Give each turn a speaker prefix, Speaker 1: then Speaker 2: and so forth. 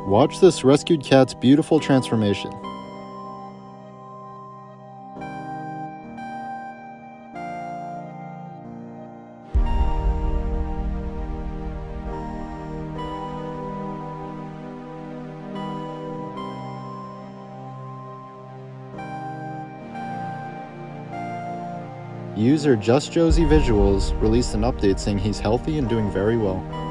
Speaker 1: Watch this rescued cat's beautiful transformation. User Just Josie Visuals released an update saying he's healthy and doing very well.